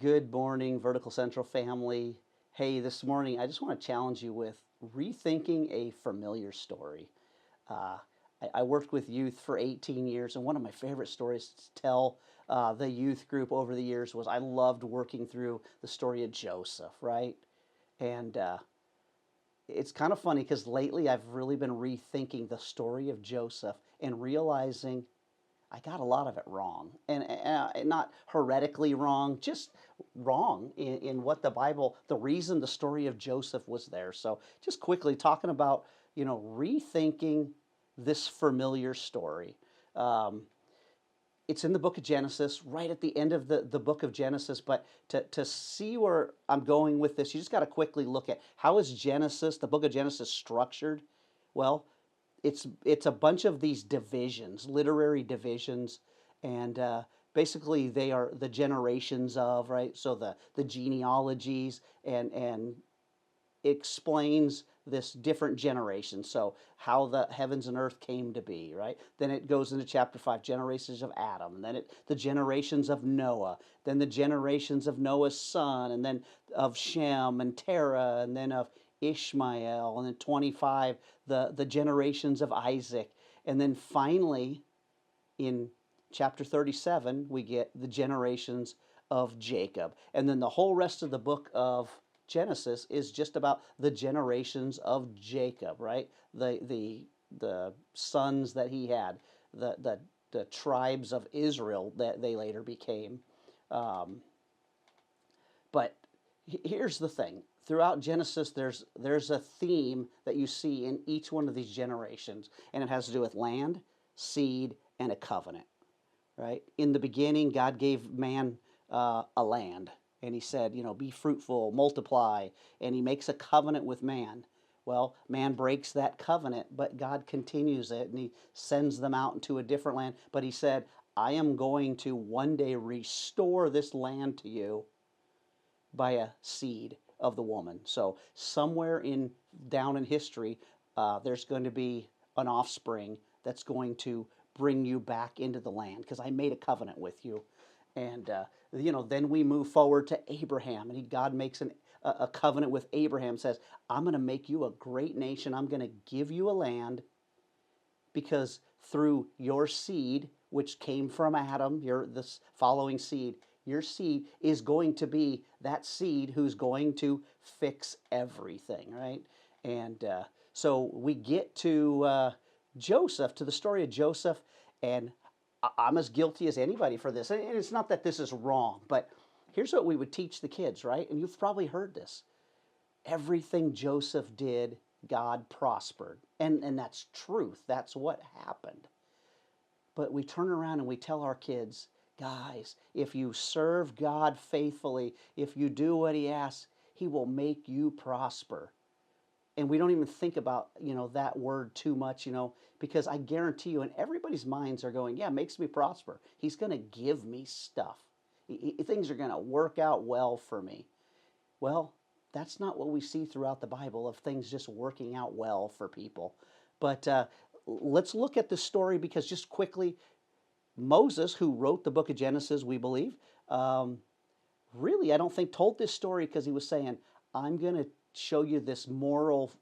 Good morning, Vertical Central family. Hey, this morning I just want to challenge you with rethinking a familiar story. Uh, I worked with youth for 18 years, and one of my favorite stories to tell the youth group over the years was I loved working through the story of Joseph, right? And it's kind of funny because lately I've really been rethinking the story of Joseph and realizing I got a lot of it wrong, and not heretically wrong, just wrong in what the Bible, the reason the story of Joseph was there. So, just quickly talking about rethinking this familiar story. Um, it's in the book of Genesis, right at the end of the book of Genesis. But to see where I'm going with this, you just got to quickly look at how is Genesis, the book of Genesis, structured. Well, it's a bunch of these divisions, literary divisions, and basically they are the generations of, right. So the genealogies and explains this different generations. So how the heavens and earth came to be, right? Then it goes into chapter 5, generations of Adam, and then the generations of Noah, then the generations of Noah's son, and then of Shem and Terah, and then of Ishmael, and then 25, the generations of Isaac. And then finally in chapter 37, we get the generations of Jacob. And then the whole rest of the book of Genesis is just about the generations of Jacob, right? The sons that he had, the tribes of Israel that they later became. Um, but here's the thing: throughout Genesis, there's a theme that you see in each one of these generations, and it has to do with land, seed, and a covenant. Right? In the beginning, God gave man a land, and He said, be fruitful, multiply, and He makes a covenant with man. Well, man breaks that covenant, but God continues it, and He sends them out into a different land. But He said, I am going to one day restore this land to you by a seed of the woman. So somewhere in down in history, there's going to be an offspring that's going to bring you back into the land because I made a covenant with you. And then we move forward to Abraham, and God makes a covenant with Abraham. Says, I'm going to make you a great nation. I'm going to give you a land because through your seed, which came from Adam, this following seed, your seed is going to be that seed who's going to fix everything, right? And so we get to Joseph, to the story of Joseph, and I'm as guilty as anybody for this. And it's not that this is wrong, but here's what we would teach the kids, right? And you've probably heard this: everything Joseph did, God prospered. And that's truth. That's what happened. But we turn around and we tell our kids, guys, if you serve God faithfully, if you do what He asks, He will make you prosper. And we don't even think about, that word too much, because I guarantee you, and everybody's minds are going, yeah, makes me prosper. He's going to give me stuff. Things are going to work out well for me. Well, that's not what we see throughout the Bible of things just working out well for people. But let's look at the story because just quickly, Moses, who wrote the book of Genesis, we believe, um, really, I don't think told this story because he was saying, I'm going to show you this moral,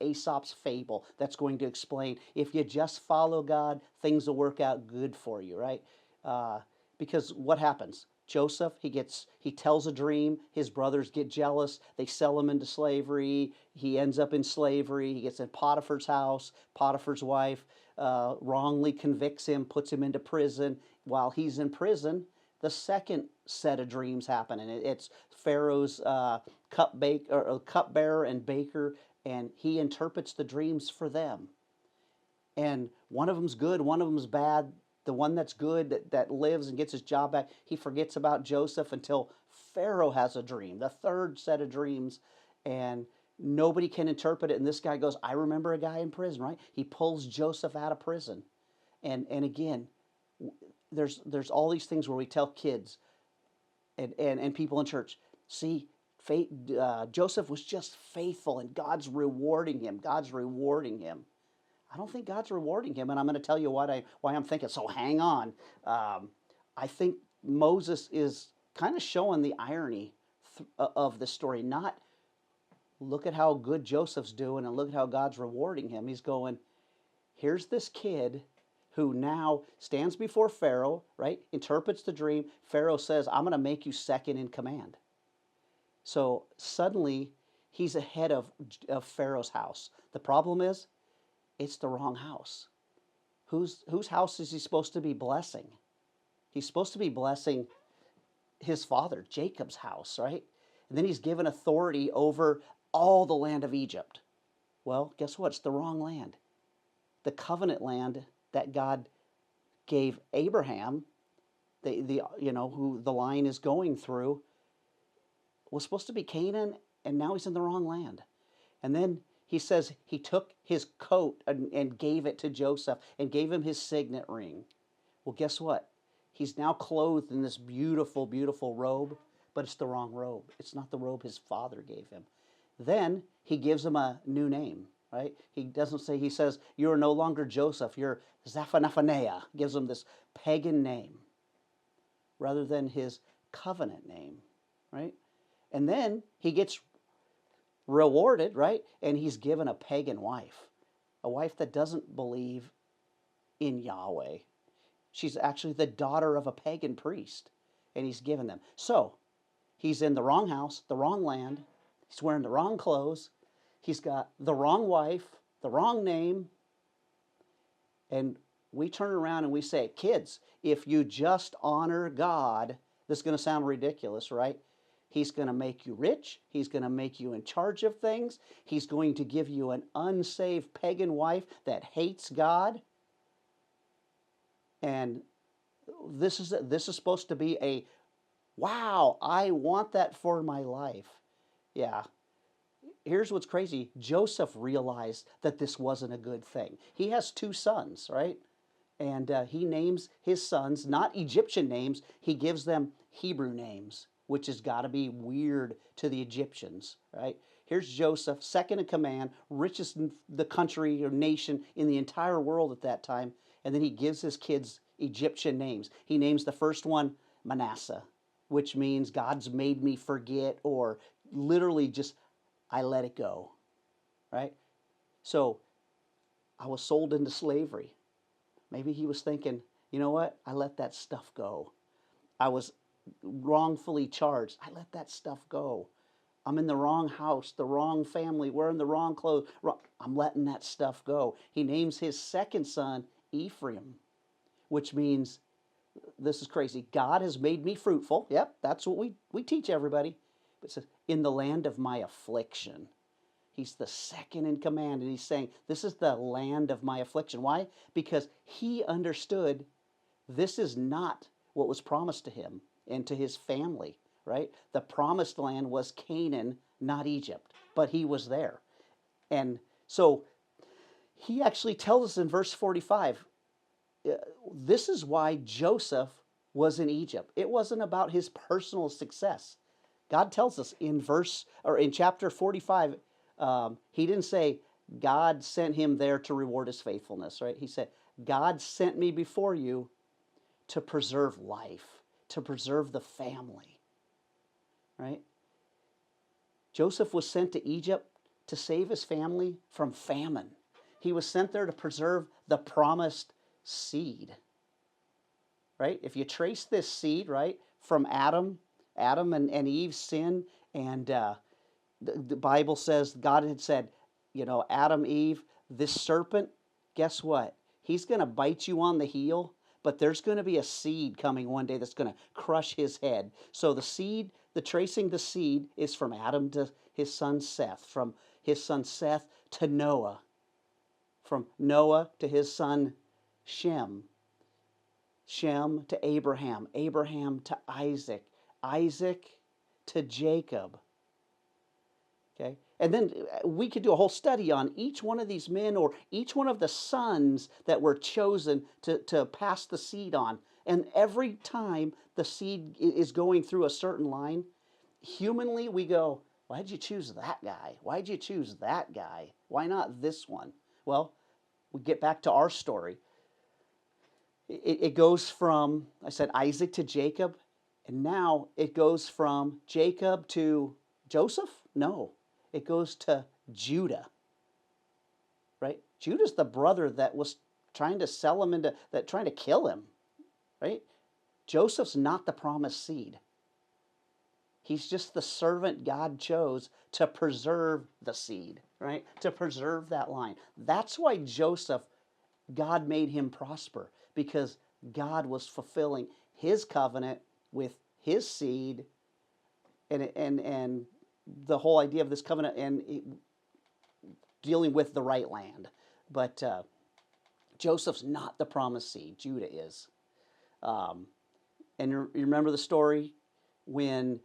Aesop's fable that's going to explain if you just follow God, things will work out good for you, right? Uh, because what happens? Joseph, he tells a dream. His brothers get jealous. They sell him into slavery. He ends up in slavery. He gets in Potiphar's house. Potiphar's wife wrongly convicts him, puts him into prison. While he's in prison, the second set of dreams happen, and it's Pharaoh's cupbearer and baker, and he interprets the dreams for them. And one of them's good, one of them's bad. The one that's good, that lives and gets his job back, he forgets about Joseph until Pharaoh has a dream, the third set of dreams, and nobody can interpret it. And this guy goes, I remember a guy in prison, right? He pulls Joseph out of prison. And again, there's all these things where we tell kids and people in church, see, faith, Joseph was just faithful and God's rewarding him. God's rewarding him. I don't think God's rewarding him, and I'm going to tell you why I'm thinking. So hang on. I think Moses is kind of showing the irony of the story. Not look at how good Joseph's doing and look at how God's rewarding him. He's going, here's this kid who now stands before Pharaoh, right? Interprets the dream. Pharaoh says, I'm going to make you second in command. So suddenly he's ahead of Pharaoh's house. The problem is, it's the wrong house. Whose house is he supposed to be blessing? He's supposed to be blessing his father, Jacob's house, right? And then he's given authority over all the land of Egypt. Well, guess what? It's the wrong land. The covenant land that God gave Abraham, who the line is going through, was supposed to be Canaan, and now he's in the wrong land. And then he says he took his coat and gave it to Joseph and gave him his signet ring. Well, guess what? He's now clothed in this beautiful, beautiful robe, but it's the wrong robe. It's not the robe his father gave him. Then he gives him a new name, right? He says, you're no longer Joseph, you're Zaphanaphaneah. Gives him this pagan name rather than his covenant name, right? And then he gets rewarded, right? And he's given a pagan wife, a wife that doesn't believe in Yahweh. She's actually the daughter of a pagan priest, and he's given them. So he's in the wrong house, the wrong land. He's wearing the wrong clothes. He's got the wrong wife, the wrong name. And we turn around and we say, kids, if you just honor God, this is going to sound ridiculous, right? He's going to make you rich. He's going to make you in charge of things. He's going to give you an unsaved pagan wife that hates God. And this is supposed to be a, wow, I want that for my life. Yeah. Here's what's crazy. Joseph realized that this wasn't a good thing. He has 2 sons, right? And he names his sons, not Egyptian names, he gives them Hebrew names, which has got to be weird to the Egyptians, right? Here's Joseph, second in command, richest in the country or nation in the entire world at that time. And then he gives his kids Egyptian names. He names the first one Manasseh, which means God's made me forget, or literally just, I let it go, right? So I was sold into slavery. Maybe he was thinking, you know what? I let that stuff go. I was wrongfully charged. I let that stuff go. I'm in the wrong house, the wrong family, wearing the wrong clothes. I'm letting that stuff go. He names his second son Ephraim, which means, this is crazy, God has made me fruitful. Yep, that's what we teach everybody. But it says, in the land of my affliction. He's the second in command, and he's saying, this is the land of my affliction. Why? Because he understood this is not what was promised to him and to his family, right? The promised land was Canaan, not Egypt, but he was there. And so he actually tells us in verse 45, this is why Joseph was in Egypt. It wasn't about his personal success. God tells us in chapter 45, he didn't say God sent him there to reward his faithfulness, right? He said, God sent me before you to preserve life, to preserve the family, right? Joseph was sent to Egypt to save his family from famine. He was sent there to preserve the promised seed, right? If you trace this seed, right, from Adam and Eve's sin, and the Bible says God had said, Adam, Eve, this serpent, guess what? He's going to bite you on the heel, but there's going to be a seed coming one day that's going to crush his head. So tracing the seed is from Adam to his son Seth, from his son Seth to Noah, from Noah to his son Shem, Shem to Abraham, Abraham to Isaac, Isaac to Jacob. Okay? And then we could do a whole study on each one of these men or each one of the sons that were chosen to pass the seed on. And every time the seed is going through a certain line, humanly we go, why'd you choose that guy? Why'd you choose that guy? Why not this one? Well, we get back to our story. It goes from, I said, Isaac to Jacob. And now it goes from Jacob to Joseph? No, it goes to Judah, right? Judah's the brother that was trying to sell him into, that trying to kill him, right? Joseph's not the promised seed. He's just the servant God chose to preserve the seed, right? To preserve that line. That's why Joseph, God made him prosper, because God was fulfilling his covenant with his seed, and the whole idea of this covenant and dealing with the right land. But Joseph's not the promised seed. Judah is. And you remember the story when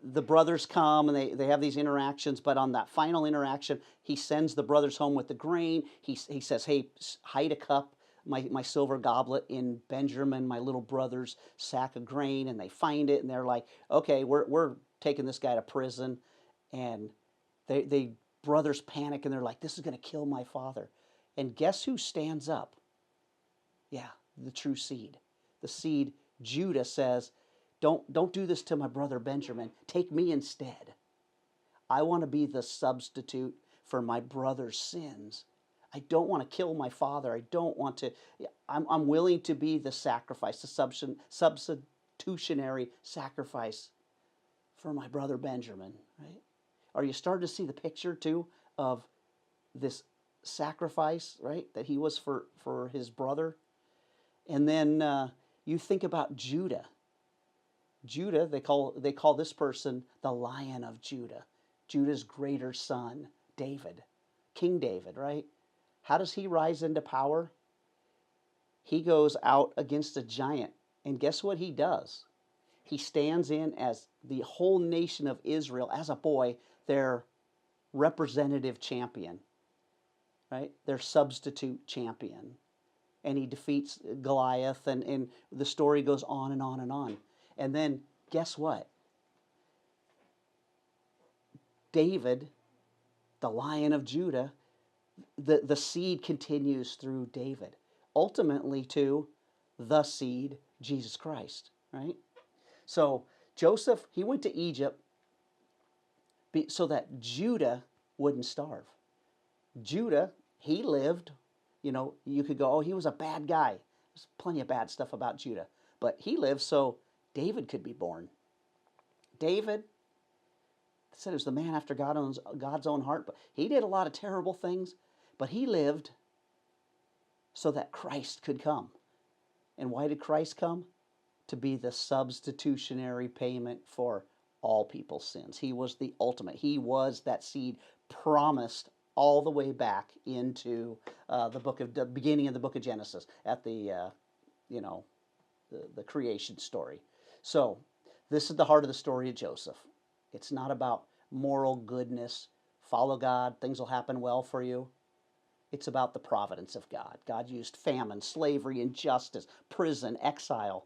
the brothers come and they have these interactions, but on that final interaction, he sends the brothers home with the grain. He says, hey, hide a cup, my silver goblet, in Benjamin, my little brother's sack of grain. And they find it, and they're like, okay, we're taking this guy to prison. And they brothers panic, and they're like, this is going to kill my father. And guess who stands up? Yeah, the true seed. The seed, Judah, says, don't do this to my brother Benjamin. Take me instead. I want to be the substitute for my brother's sins. I don't want to kill my father. I don't want to. I'm willing to be the sacrifice, the substitutionary sacrifice for my brother Benjamin. Right? Are you starting to see the picture too of this sacrifice, right? That he was for his brother. And then you think about Judah. Judah, they call this person the Lion of Judah. Judah's greater son, David, King David, right? How does he rise into power? He goes out against a giant, and guess what he does? He stands in as the whole nation of Israel, as a boy, their representative champion, right? Their substitute champion. And he defeats Goliath, and the story goes on and on and on. And then, guess what? David, the Lion of Judah, the seed continues through David, ultimately to the seed, Jesus Christ, right? So Joseph, he went to Egypt so that Judah wouldn't starve. Judah, he lived, you could go, oh, he was a bad guy. There's plenty of bad stuff about Judah. But he lived so David could be born. David said he was the man after God's own heart, but he did a lot of terrible things, but he lived so that Christ could come. And why did Christ come? To be the substitutionary payment for all people's sins. He was the ultimate. He was that seed promised all the way back into the beginning of the book of Genesis, at the creation story. So this is the heart of the story of Joseph. It's not about moral goodness. Follow God, things will happen well for you. It's about the providence of God. God used famine, slavery, injustice, prison, exile,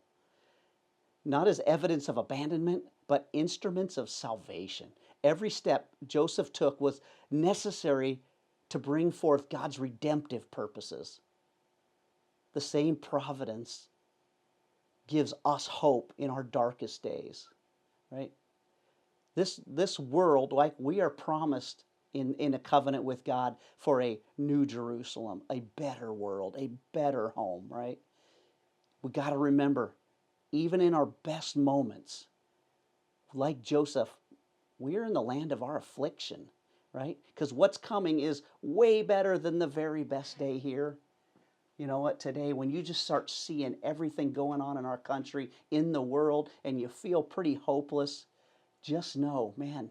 not as evidence of abandonment, but instruments of salvation. Every step Joseph took was necessary to bring forth God's redemptive purposes. The same providence gives us hope in our darkest days, right? This world, like, we are promised in a covenant with God for a new Jerusalem, a better world, a better home, right? We got to remember, even in our best moments, like Joseph, we're in the land of our affliction, right? Because what's coming is way better than the very best day here. You know what, today, when you just start seeing everything going on in our country, in the world, and you feel pretty hopeless, just know, man,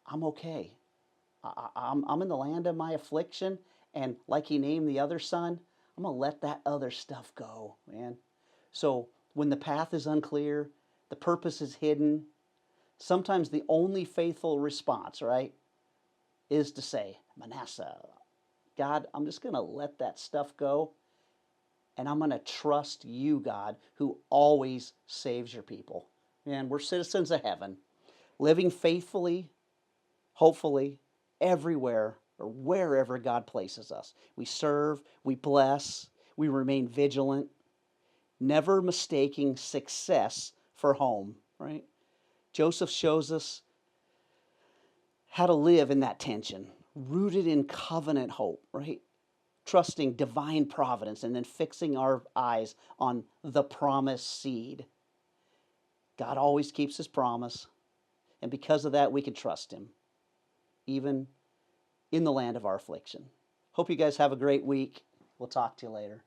I'm okay. I'm in the land of my affliction, and like he named the other son, I'm going to let that other stuff go, man. So when the path is unclear, the purpose is hidden, sometimes the only faithful response, right, is to say, Manasseh, God, I'm just going to let that stuff go, and I'm going to trust you, God, who always saves your people. And we're citizens of heaven, living faithfully, hopefully, everywhere or wherever God places us. We serve, we bless, we remain vigilant, never mistaking success for home, right? Joseph shows us how to live in that tension, rooted in covenant hope, right? Trusting divine providence and then fixing our eyes on the promised seed. God always keeps his promise, and because of that, we can trust him, even in the land of our affliction. Hope you guys have a great week. We'll talk to you later.